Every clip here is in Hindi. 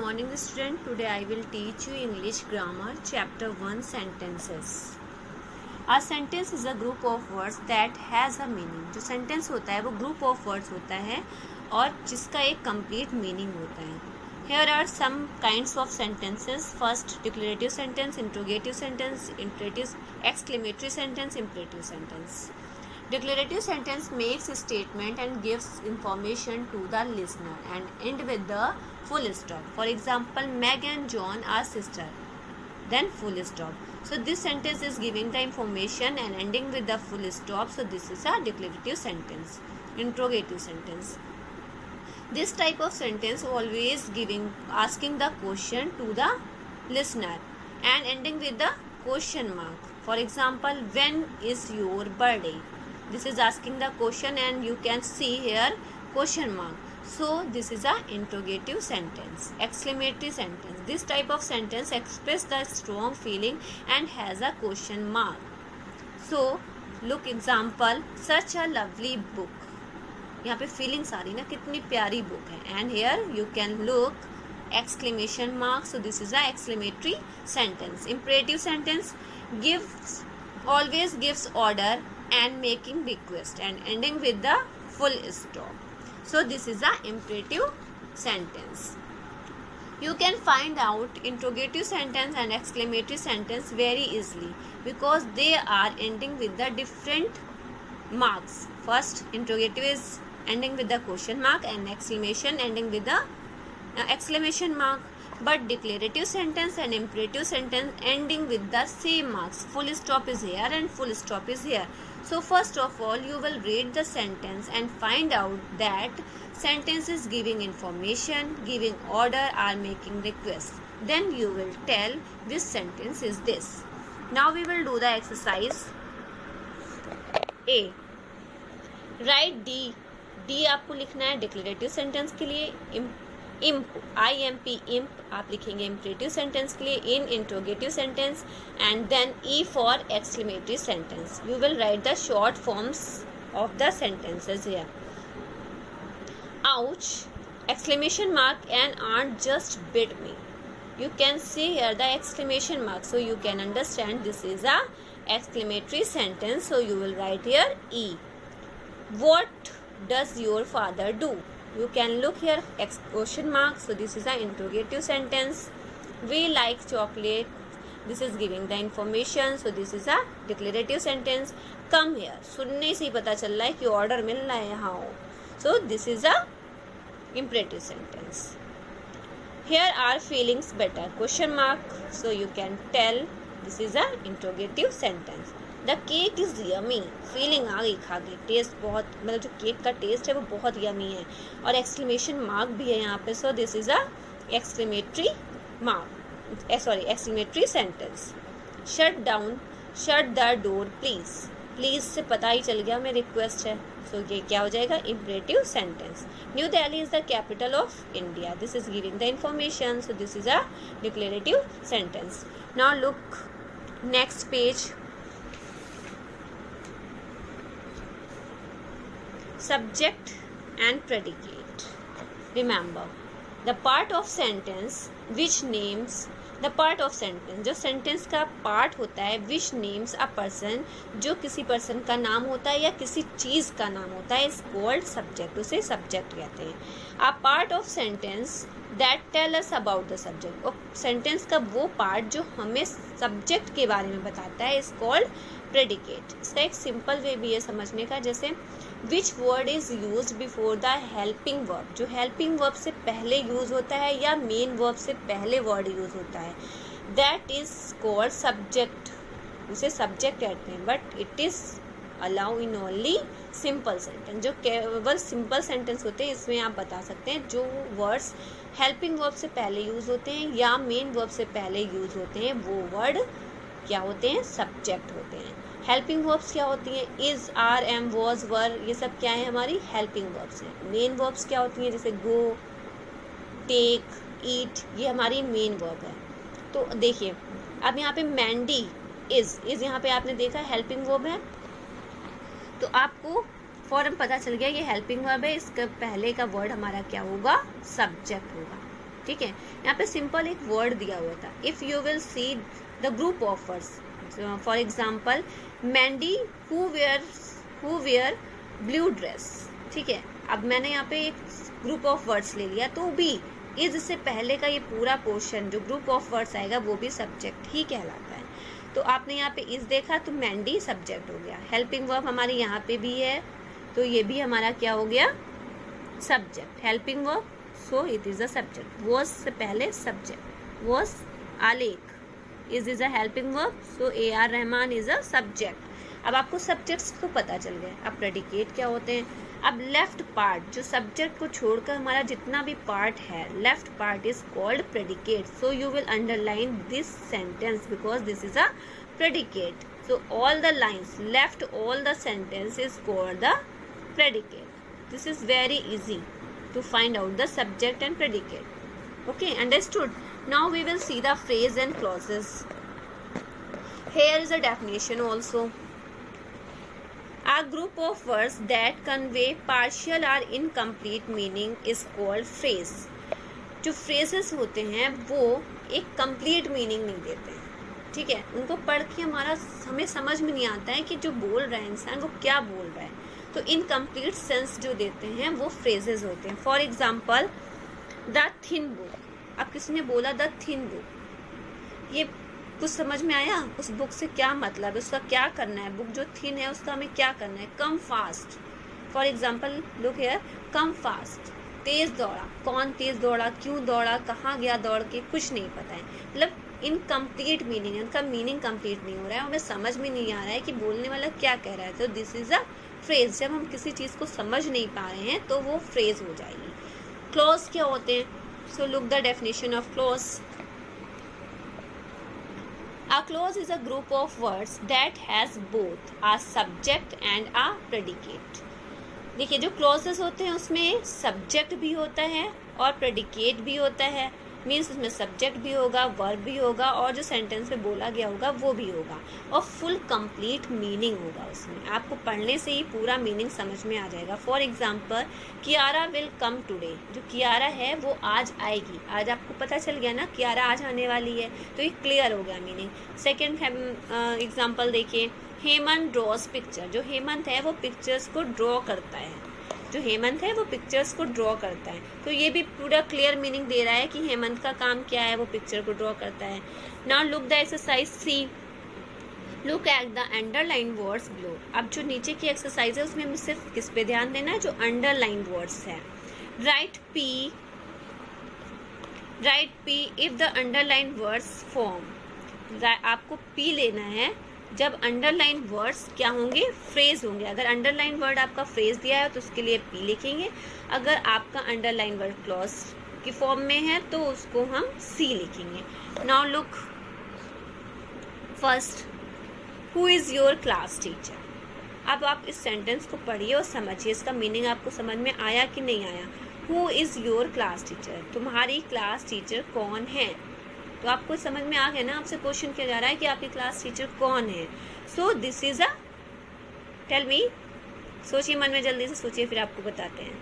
morning student. Today I will teach you English grammar chapter 1 sentences. A sentence is a group of words that has a meaning. जो sentence होता है वो group of words होता है और जिसका एक complete meaning होता है. Here are some kinds of sentences. First, declarative sentence, interrogative sentence, imperative, exclamatory sentence, imperative sentence. Declarative sentence makes a statement and gives information to the listener and end with the full stop. For example, Meg and John are sisters. Then full stop. So this sentence is giving the information and ending with the full stop. So this is a declarative sentence. Interrogative sentence. This type of sentence always asking the question to the listener and ending with the question mark. For example, when is your birthday? This is asking the question and you can see here question mark. So this is a interrogative sentence. Exclamatory sentence. This type of sentence express the strong feeling and has a question mark. So look example, such a lovely book. यहाँ पे फीलिंग्स आ रही ना, कितनी प्यारी बुक है. And here you can look exclamation mark. So this is a exclamatory sentence. Imperative sentence always gives order and making request and ending with the full stop. So this is a imperative sentence. You can find out interrogative sentence and exclamatory sentence very easily because they are ending with the different marks. First, interrogative is ending with the question mark and exclamation ending with the exclamation mark. But declarative sentence and imperative sentence ending with the same marks. Full stop is here and full stop is here. So first of all, you will read the sentence and find out that sentence is giving information, giving order or making request. Then you will tell this sentence is this. Now we will do the exercise A. Write D. D आपको लिखना है डिक्लेरेटिव सेंटेंस के लिए. IMP आप लिखेंगे इम्परेटिव सेंटेंस के लिए. In interrogative sentence and then E for exclamatory sentence. You will write the short forms of the sentences here. Ouch! Exclamation mark and aunt just bit me. You can see here the exclamation mark, so you can understand this is a exclamatory sentence. So you will write here E. What does your father do? You can look here question mark. So this is an interrogative sentence. We like chocolate. This is giving the information. So this is a declarative sentence. Come here. सुनने से ही पता चल रहा है कि ऑर्डर मिल रहा है यहाँ. So this is a imperative sentence. Here are feelings better question mark. So you can tell this is a interrogative sentence. The cake is yummy. Feeling आ गई खा के. टेस्ट बहुत, मतलब जो केक का टेस्ट है वो बहुत यमी है. और एक्सक्लेमेशन मार्क भी है यहाँ पे. सो this is a exclamatory mark, exclamatory sentence. Shut down, shut the door please. Please से पता ही चल गया मैं रिक्वेस्ट है. सो ये क्या हो जाएगा imperative sentence. New Delhi is the capital of India. This is giving the information. So this is a declarative sentence. Now look next page. Subject and predicate. Remember, the part of sentence which names the part of sentence, जो sentence का part होता है which names a person, जो किसी person का नाम होता है या किसी चीज़ का नाम होता है, is called subject. उसे subject कहते हैं. A part of sentence that tell us about the subject. और sentence का वो part जो हमें subject के बारे में बताता है is called predicate. इसका एक simple way भी है समझने का. जैसे which word is used before the helping verb. जो helping verb से पहले यूज़ होता है या main verb से पहले word यूज़ होता है, that is called subject. उसे subject कहते हैं. but it is allow in only simple sentence. जो केवल simple sentence होते हैं इसमें आप बता सकते हैं जो words helping verb से पहले यूज़ होते हैं या main verb से पहले यूज़ होते हैं वो word क्या होते हैं, subject होते हैं. हेल्पिंग वर्ब्स क्या होती हैं, इज़, आर, एम, वॉज, वर, ये सब क्या है हमारी हेल्पिंग वर्ब्स हैं. मेन वर्ब्स क्या होती हैं जैसे गो, टेक, ईट, ये हमारी मेन वर्ब है. तो देखिए अब यहाँ पे मैंडी इज़ यहाँ पे आपने देखा हेल्पिंग वर्ब है. तो आपको फौरन पता चल गया ये हेल्पिंग वर्ब है. इसके पहले का वर्ड हमारा क्या होगा, सब्जेक्ट होगा. ठीक है, यहाँ पे सिंपल एक वर्ड दिया हुआ था, if you will see the group of words, for example Mandy who wear blue dress. ठीक है, अब मैंने यहाँ पे एक ग्रुप ऑफ वर्ड्स ले लिया, तो भी इज से पहले का ये पूरा पोर्शन जो ग्रुप ऑफ वर्ड्स आएगा वो भी सब्जेक्ट ही कहलाता है। तो आपने यहाँ पे इज देखा तो मैंडी सब्जेक्ट हो गया, हेल्पिंग वर्ब हमारे यहाँ पे भी है तो ये भी हमारा क्या हो गया, subject, helping verb, so it is a subject. Was से पहले सब्जेक्ट, वॉज आलेख, is a helping verb, so A R Rahman is a subject. अब आपको सब्जेक्ट्स तो पता चल गए, अब प्रेडिकेट क्या होते हैं। अब लेफ्ट पार्ट, जो सब्जेक्ट को छोड़कर हमारा जितना भी पार्ट है, left part is called predicate, so you will underline this sentence because this is a predicate. So all the lines left, all the sentence is called the predicate. This is very easy to find out the subject and predicate. Okay, understood? Now we will see the phrase and clauses. Here is a definition also. A group of words that convey partial or incomplete meaning is called phrase. जो phrases होते हैं वो एक complete meaning नहीं देते हैं, ठीक है, उनको पढ़ के हमें समझ में नहीं आता है कि जो बोल रहा है इंसान वो क्या बोल रहा है, तो इनकम्प्लीट सेंस जो देते हैं वो फ्रेजेस होते हैं। For example the thin book, अब किसी ने बोला द थिन बुक, ये कुछ समझ में आया, उस बुक से क्या मतलब है, उसका क्या करना है, बुक जो थिन है उसका हमें क्या करना है। Come fast, for example look here, come fast, तेज दौड़ा, कौन तेज दौड़ा, क्यों दौड़ा, कहाँ गया दौड़ के, कुछ नहीं पता है, मतलब इनकम्प्लीट मीनिंग है, उनका मीनिंग कंप्लीट नहीं हो रहा है, हमें समझ में नहीं आ रहा है कि बोलने वाला क्या कह रहा है, तो दिस इज अ फ्रेज। जब हम किसी चीज़ को समझ नहीं पा रहे हैं तो वो फ्रेज हो जाएगी। क्लॉज क्या होते हैं, so look the definition of clause. A clause is a group of words that has both a subject and a predicate. देखिए जो क्लॉजेस होते हैं उसमें सब्जेक्ट भी होता है और प्रेडिकेट भी होता है, मीन्स उसमें सब्जेक्ट भी होगा, वर्ब भी होगा और जो सेंटेंस में बोला गया होगा वो भी होगा और फुल कंप्लीट मीनिंग होगा उसमें। आपको पढ़ने से ही पूरा मीनिंग समझ में आ जाएगा। For example Kiara will come today, जो कियारा है वो आज आएगी, आज आपको पता चल गया ना कियारा आज आने वाली है, तो ये क्लियर हो गया मीनिंग। सेकेंड एग्जाम्पल देखिए, हेमंत ड्रॉज पिक्चर, जो हेमंत है वो पिक्चर्स को ड्रॉ करता है, जो हेमंत है वो पिक्चर्स को ड्रॉ करता है, तो ये भी पूरा क्लियर मीनिंग दे रहा है कि हेमंत का काम क्या है, वो पिक्चर को ड्रॉ करता है। Now look the exercise C, look at the underline words below. अब जो नीचे की एक्सरसाइज है उसमें हमें सिर्फ किस पे ध्यान देना है, जो अंडरलाइन वर्ड्स है। Right P if the underline words form, आपको पी लेना है जब अंडरलाइन वर्ड्स क्या होंगे, फ्रेज होंगे। अगर अंडरलाइन वर्ड आपका फ्रेज दिया है तो उसके लिए पी लिखेंगे, अगर आपका अंडरलाइन वर्ड क्लॉज की फॉर्म में है तो उसको हम सी लिखेंगे। Now look first, who is your class teacher. अब आप इस सेंटेंस को पढ़िए और समझिए, इसका मीनिंग आपको समझ में आया कि नहीं आया। Who is your class teacher, तुम्हारी क्लास टीचर कौन है, तो आपको समझ में आ गया ना, आपसे क्वेश्चन किया जा रहा है कि आपकी क्लास टीचर कौन है। So this is a, tell me, सोचिए मन में, जल्दी से सोचिए फिर आपको बताते हैं।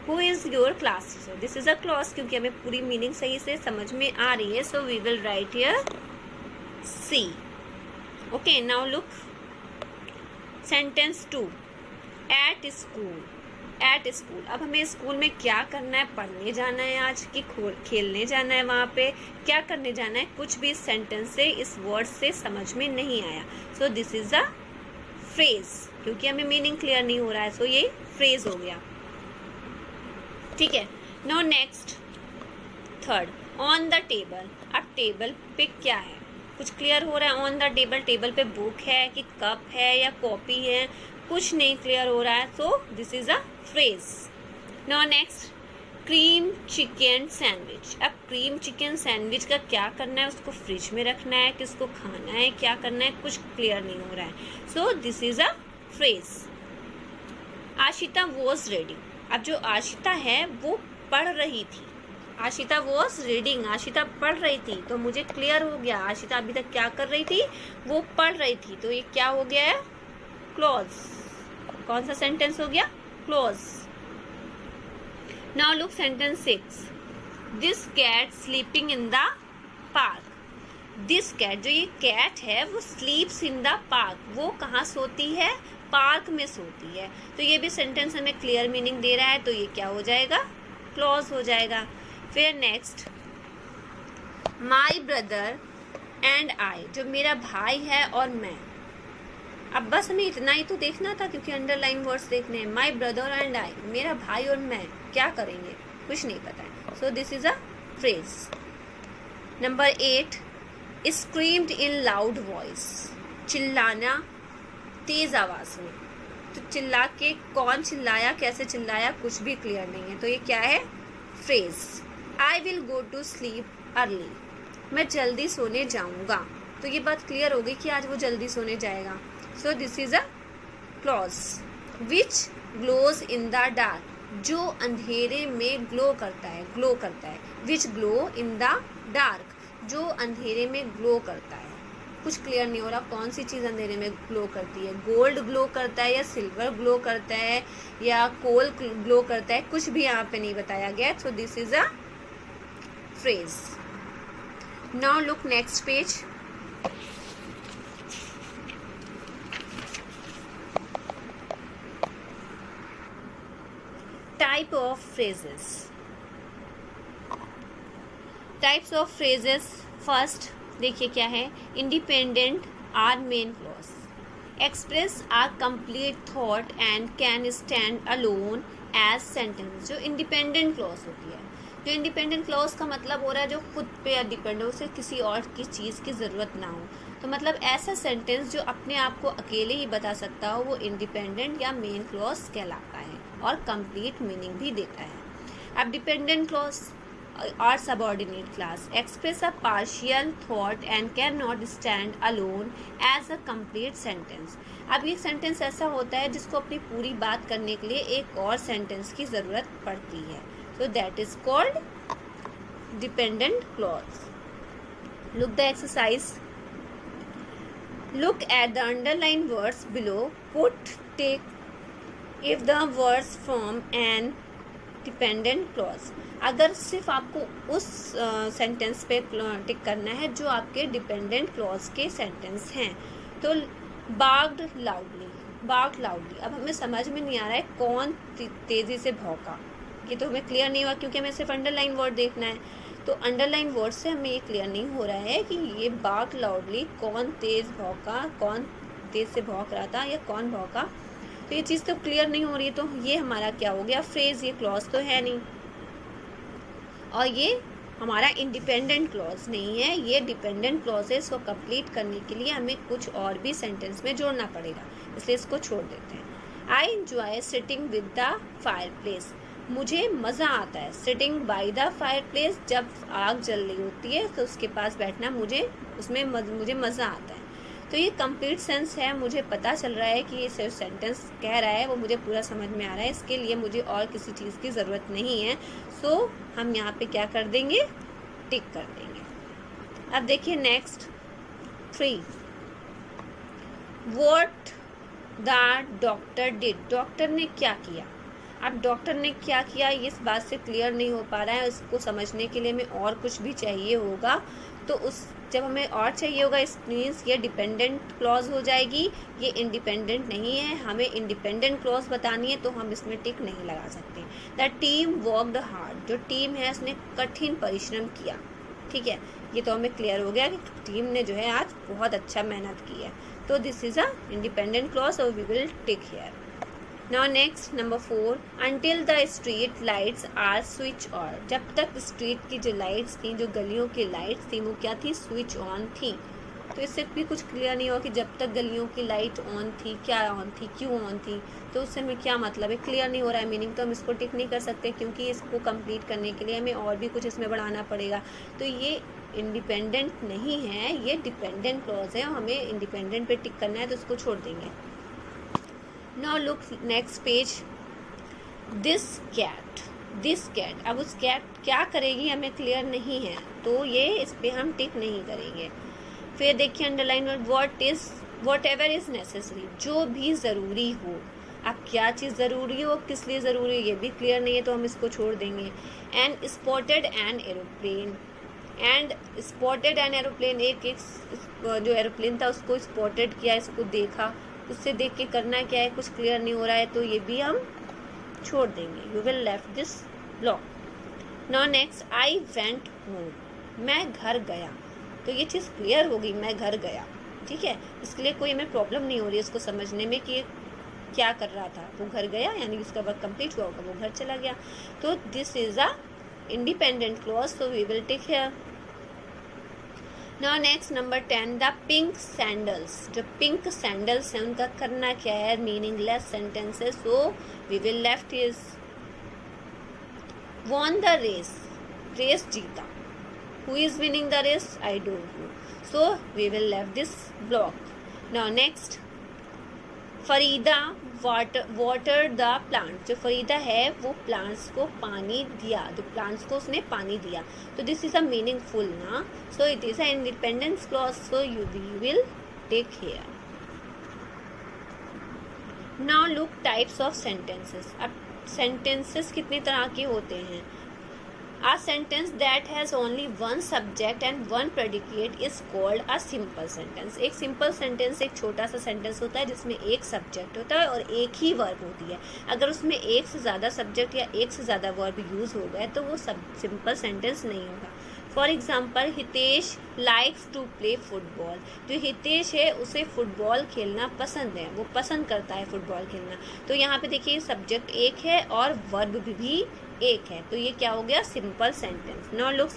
Who is your class teacher, this is a clause, क्योंकि हमें पूरी मीनिंग सही से समझ में आ रही है, so we will write here C. Okay, now look sentence 2, at school. At school, अब हमें स्कूल में क्या करना है, पढ़ने जाना है आज कि खेलने जाना है, वहाँ पे क्या करने जाना है, कुछ भी इस सेंटेंस से, इस वर्ड से समझ में नहीं आया। सो दिस इज अ फ्रेज, क्योंकि हमें मीनिंग क्लियर नहीं हो रहा है, सो ये फ्रेज हो गया, ठीक है। No next third, on the table. अब टेबल पे क्या है, कुछ क्लियर हो रहा है। ऑन द टेबल, टेबल पे बुक है कि कप है या कॉपी है, कुछ नहीं क्लियर हो रहा है, so this is a phrase. Now next, cream chicken sandwich. अब क्रीम चिकन सैंडविच का क्या करना है, उसको फ्रिज में रखना है, किसको खाना है, क्या करना है, कुछ क्लियर नहीं हो रहा है, so this is a phrase. Ashita was reading. अब जो आशिता है वो पढ़ रही थी, आशिता वॉज रीडिंग, आशिता पढ़ रही थी, तो मुझे क्लियर हो गया आशिता अभी तक क्या कर रही थी, वो पढ़ रही थी, तो ये क्या हो गया है, क्लॉज। कौन सा सेंटेंस हो गया, clause. Now look sentence 6, this cat sleeping in the park. This cat, जो ये कैट है वो स्लीप्स इन द पार्क, वो कहाँ सोती है, पार्क में सोती है। तो ये भी सेंटेंस हमें क्लियर मीनिंग दे रहा है, तो ये क्या हो जाएगा, क्लॉज हो जाएगा। फिर next, my brother and I, जो मेरा भाई है और मैं। अब बस हमें इतना ही तो देखना था क्योंकि अंडरलाइन वर्ड्स देखने हैं। माई ब्रदर एंड आई, मेरा भाई और मैं क्या करेंगे, कुछ नहीं पता है। So this is a phrase. Number 8, screamed in loud voice, चिल्लाना तेज आवाज में। तो चिल्ला के, कौन चिल्लाया, कैसे चिल्लाया, कुछ भी क्लियर नहीं है, तो ये क्या है, phrase. I will go to sleep early, मैं जल्दी सोने जाऊंगा। तो ये बात क्लियर होगी कि आज वो जल्दी सोने जाएगा। So this is a clause. Which glows in the dark, जो अंधेरे में ग्लो करता है, ग्लो करता है। Which glow in the dark, जो अंधेरे में ग्लो करता है। कुछ क्लियर नहीं हो रहा कौन सी चीज़ अंधेरे में ग्लो करती है, गोल्ड ग्लो करता है या सिल्वर ग्लो करता है या कोल ग्लो करता है, कुछ भी यहाँ पे नहीं बताया गया। So this is a phrase. Now look next page. Type of phrases. Types of phrases, first देखिए क्या है, independent or main clause, express or complete thought and can stand alone as sentence. जो इंडिपेंडेंट क्लॉज होती है, जो इंडिपेंडेंट क्लॉज का मतलब हो रहा है जो खुद पे डिपेंड हो, उसे किसी और की चीज़ की ज़रूरत ना हो। तो मतलब ऐसा सेंटेंस जो अपने आप को अकेले ही बता सकता हो, वो इंडिपेंडेंट या मेन क्लॉज कहलाता है और कंप्लीट मीनिंग भी देता है। अब dependent clause or subordinate class express a partial thought and cannot stand alone as a complete sentence। अब ये सेंटेंस ऐसा होता है जिसको अपनी पूरी बात करने के लिए एक और सेंटेंस की ज़रूरत पड़ती है। so that is called dependent clause। look the exercise, look at the underlined words below, put tick if the words form an dependent clause. अगर सिर्फ आपको उस सेंटेंस पे टिक करना है जो आपके डिपेंडेंट क्लॉज के सेंटेंस हैं। तो बार्क्ड लाउडली, बार्क्ड लाउडली, अब हमें समझ में नहीं आ रहा है कौन तेज़ी से भौंका, ये तो हमें क्लियर नहीं हुआ क्योंकि हमें सिर्फ अंडरलाइन वर्ड देखना है। तो अंडरलाइन वर्ड से हमें ये क्लियर नहीं हो रहा है कि ये बार्क्ड लाउडली कौन तेज़ भौंका, कौन तेज़ से भौंक रहा था या कौन भौंका, तो ये चीज़ तो क्लियर नहीं हो रही है। तो ये हमारा क्या हो गया, फ्रेज, ये क्लॉज तो है नहीं और ये हमारा इंडिपेंडेंट क्लॉज नहीं है, ये डिपेंडेंट क्लॉज है। इसको कंप्लीट करने के लिए हमें कुछ और भी सेंटेंस में जोड़ना पड़ेगा, इसलिए इसको छोड़ देते हैं। I enjoy sitting with the fire place, मुझे मज़ा आता है। Sitting by the fire place, जब आग जल रही होती है तो उसके पास बैठना मुझे मज़ा आता है। तो ये कंप्लीट सेंस है, मुझे पता चल रहा है कि ये सिर्फ सेंटेंस कह रहा है, वो मुझे पूरा समझ में आ रहा है, इसके लिए मुझे और किसी चीज़ की ज़रूरत नहीं है। सो हम यहाँ पे क्या कर देंगे, टिक कर देंगे। अब देखिए next 3, what the doctor did, doctor ने क्या किया। अब डॉक्टर ने क्या किया इस बात से क्लियर नहीं हो पा रहा है, इसको समझने के लिए हमें और कुछ भी चाहिए होगा। तो उस जब हमें और चाहिए होगा, इस मीन्स ये डिपेंडेंट क्लॉज हो जाएगी, ये इंडिपेंडेंट नहीं है। हमें इंडिपेंडेंट क्लॉज बतानी है तो हम इसमें टिक नहीं लगा सकते। द टीम वर्कड हार्ड, जो टीम है उसने कठिन परिश्रम किया। ठीक है, ये तो हमें क्लियर हो गया कि टीम ने जो है आज बहुत अच्छा मेहनत की है। तो this is a independent clause और we will tick here. Now next number 4, until the street lights are switch on, जब तक स्ट्रीट की जो लाइट्स थी, जो गलियों की लाइट्स थी, वो क्या थी, स्विच ऑन थी। तो इससे भी कुछ क्लियर नहीं हुआ कि जब तक गलियों की लाइट ऑन थी, क्या ऑन थी, क्यों ऑन थी, तो उससे हमें क्या मतलब है, क्लियर नहीं हो रहा है मीनिंग, तो हम इसको टिक नहीं कर सकते क्योंकि इसको कंप्लीट करने के लिए हमें और भी कुछ इसमें बढ़ाना पड़ेगा। तो ये इंडिपेंडेंट नहीं है, ये डिपेंडेंट क्लॉज है और हमें इंडिपेंडेंट पे टिक करना है, तो उसको छोड़ देंगे। Now look next page, this cat, अब उस कैट क्या करेगी हमें क्लियर नहीं है, तो ये इस पे हम टिक नहीं करेंगे। फिर देखिए underline word, what ever is necessary, जो भी ज़रूरी हो। अब क्या चीज़ ज़रूरी है और किस लिए ज़रूरी है ये भी क्लियर नहीं है, तो हम इसको छोड़ देंगे। And spotted an aeroplane, and spotted an aeroplane, एक जो एरोप्लेन था उसको स्पॉटेड किया, इसको देखा, उससे देख के करना क्या है, कुछ क्लियर नहीं हो रहा है, तो ये भी हम छोड़ देंगे। You will left this block. Now next, I went home, मैं घर गया, तो ये चीज़ क्लियर होगी, मैं घर गया, ठीक है। इसके लिए कोई हमें प्रॉब्लम नहीं हो रही है इसको समझने में कि क्या कर रहा था, वो घर गया यानी उसका वर्क कंप्लीट हुआ होगा, वो घर चला गया। तो this is a independent clause, so we will take here. Now next number 10, the pink sandals, जो पिंक सैंडल्स हैं उनका करना क्या है, meaningless sentences, so we will left his. Won the race, race जीता, who is winning the race, I don't know, so we will left this block. Now next, Farida water the plant, जो फरीदा है वो प्लांट्स को पानी दिया, जो प्लांट्स को उसने पानी दिया, तो दिस इज अ मीनिंगफुल ना, so it is a independence clause, so you will take here. Now look types of sentences. अब सेंटेंसेस कितनी तरह के होते हैं। A sentence that has only one subject and one predicate is called a simple sentence. एक simple sentence एक छोटा सा sentence होता है जिसमें एक subject होता है और एक ही verb होती है। अगर उसमें एक से ज़्यादा subject या एक से ज़्यादा verb यूज़ हो गए तो वो simple sentence नहीं होगा। For example, Hitesh likes to play football, जो हितेश है उसे फुटबॉल खेलना पसंद है, वो पसंद करता है फुटबॉल खेलना, तो यहाँ पे देखिए सब्जेक्ट एक है और वर्ब भी एक है, तो ये क्या हो गया, simple sentence. Now look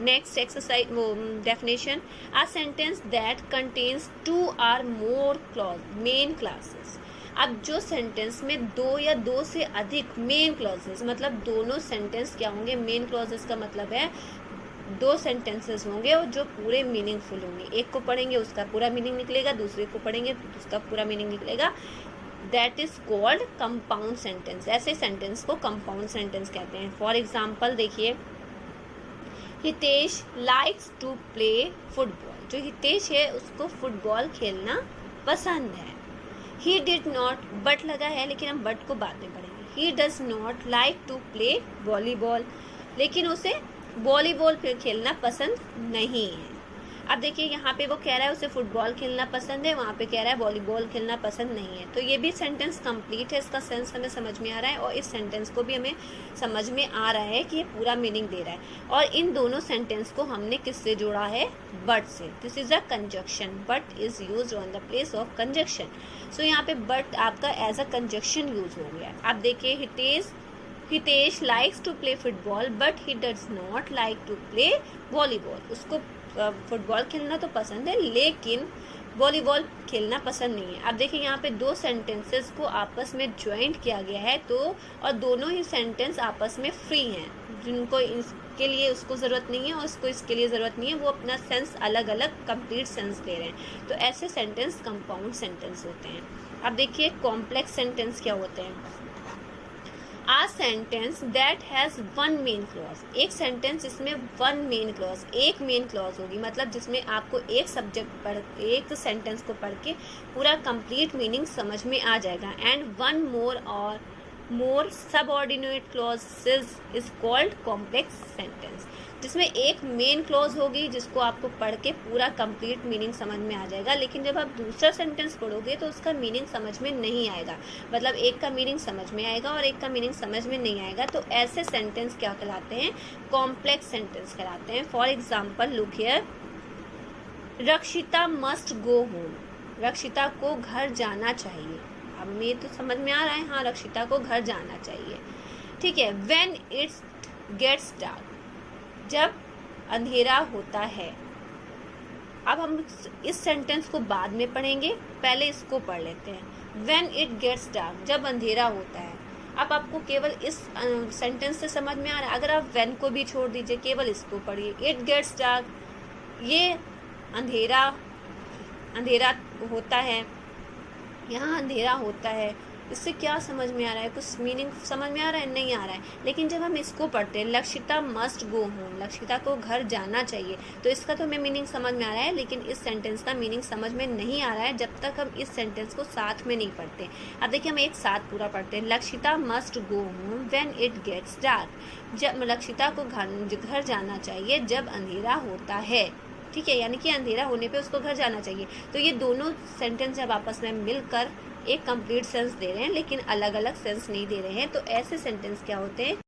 next exercise, वो definition, a sentence that contains 2 or more clause main clauses. अब जो सेंटेंस में 2 या 2 से अधिक मेन क्लॉजेस, मतलब दोनों सेंटेंस क्या होंगे, मेन क्लॉजेस का मतलब है 2 सेंटेंसेस होंगे और जो पूरे मीनिंगफुल होंगे, एक को पढ़ेंगे उसका पूरा मीनिंग निकलेगा, दूसरे को पढ़ेंगे तो उसका पूरा मीनिंग निकलेगा, that is called compound sentence. ऐसे सेंटेंस को कंपाउंड सेंटेंस कहते हैं। फॉर एग्जाम्पल देखिए, Hitesh likes to play football, जो हितेश है उसको फुटबॉल खेलना पसंद है। ही डिड नॉट, बट लगा है लेकिन हम बट को बाद में पढ़ेंगे। He does not like to play volleyball, लेकिन उसे वॉलीबॉल खेलना पसंद नहीं है। अब देखिए यहाँ पे वो कह रहा है उसे फुटबॉल खेलना पसंद है, वहाँ पे कह रहा है वॉलीबॉल खेलना पसंद नहीं है, तो ये भी सेंटेंस कंप्लीट है, इसका सेंस हमें समझ में आ रहा है और इस सेंटेंस को भी हमें समझ में आ रहा है कि ये पूरा मीनिंग दे रहा है। और इन दोनों सेंटेंस को हमने किससे जोड़ा है, बट से। This is a conjunction, but is use on the place of conjunction, so यहाँ पे बट आपका एज अ कंजक्शन यूज हो गया। अब देखिए, Hitesh likes to play football but he does not like to play volleyball, उसको फुटबॉल खेलना तो पसंद है लेकिन वॉलीबॉल खेलना पसंद नहीं है। अब देखिए यहाँ पे 2 सेंटेंसेस को आपस में ज्वाइंट किया गया है, तो और दोनों ही सेंटेंस आपस में फ्री हैं, जिनको इसके लिए उसको ज़रूरत नहीं है और उसको इसके लिए ज़रूरत नहीं है, वो अपना सेंस अलग अलग कंप्लीट सेंस दे रहे हैं, तो ऐसे सेंटेंस कंपाउंड सेंटेंस होते हैं। अब देखिए कॉम्प्लेक्स सेंटेंस क्या होते हैं। A sentence that has one main clause, एक सेंटेंस जिसमें one main clause, एक मेन क्लॉज होगी, मतलब जिसमें आपको एक सब्जेक्ट एक सेंटेंस को पढ़ के पूरा कंप्लीट मीनिंग समझ में आ जाएगा। एंड वन मोर और more subordinate clauses is called complex sentence, जिसमें एक मेन क्लॉज होगी जिसको आपको पढ़ के पूरा कंप्लीट मीनिंग समझ में आ जाएगा, लेकिन जब आप दूसरा सेंटेंस पढ़ोगे तो उसका मीनिंग समझ में नहीं आएगा, मतलब एक का मीनिंग समझ में आएगा और एक का मीनिंग समझ में नहीं आएगा, तो ऐसे सेंटेंस क्या कहलाते हैं, कॉम्प्लेक्स सेंटेंस कहलाते हैं। फॉर एग्जाम्पल लुक हियर, रक्षिता मस्ट गो होम, रक्षिता को घर जाना चाहिए। अब हमें तो समझ में आ रहा है, हाँ रक्षिता को घर जाना चाहिए, ठीक है। व्हेन इट्स गेट्स डार्क, जब अंधेरा होता है। अब हम इस सेंटेंस को बाद में पढ़ेंगे, पहले इसको पढ़ लेते हैं। व्हेन इट गेट्स डार्क, जब अंधेरा होता है। अब आपको केवल इस सेंटेंस से समझ में आ रहा है, अगर आप व्हेन को भी छोड़ दीजिए, केवल इसको पढ़िए। इट गेट्स डार्क, ये अंधेरा होता है, यहाँ अंधेरा होता है, इससे क्या समझ में आ रहा है, कुछ मीनिंग समझ में आ रहा है, नहीं आ रहा है। लेकिन जब हम इसको पढ़ते हैं, Lakshita must go home, Lakshita को घर जाना चाहिए, तो इसका तो हमें मीनिंग समझ में आ रहा है, लेकिन इस सेंटेंस का मीनिंग समझ में नहीं आ रहा है जब तक हम इस सेंटेंस को साथ में नहीं पढ़ते। अब देखिए हम एक साथ पूरा पढ़ते हैं। Lakshita must go home when it gets dark, जब लक्षिता को घर जाना चाहिए जब अंधेरा होता है। ठीक है, यानी कि अंधेरा होने पे उसको घर जाना चाहिए। तो ये दोनों सेंटेंस जब आपस में मिलकर एक कंप्लीट सेंस दे रहे हैं, लेकिन अलग अलग सेंस नहीं दे रहे हैं, तो ऐसे सेंटेंस क्या होते हैं,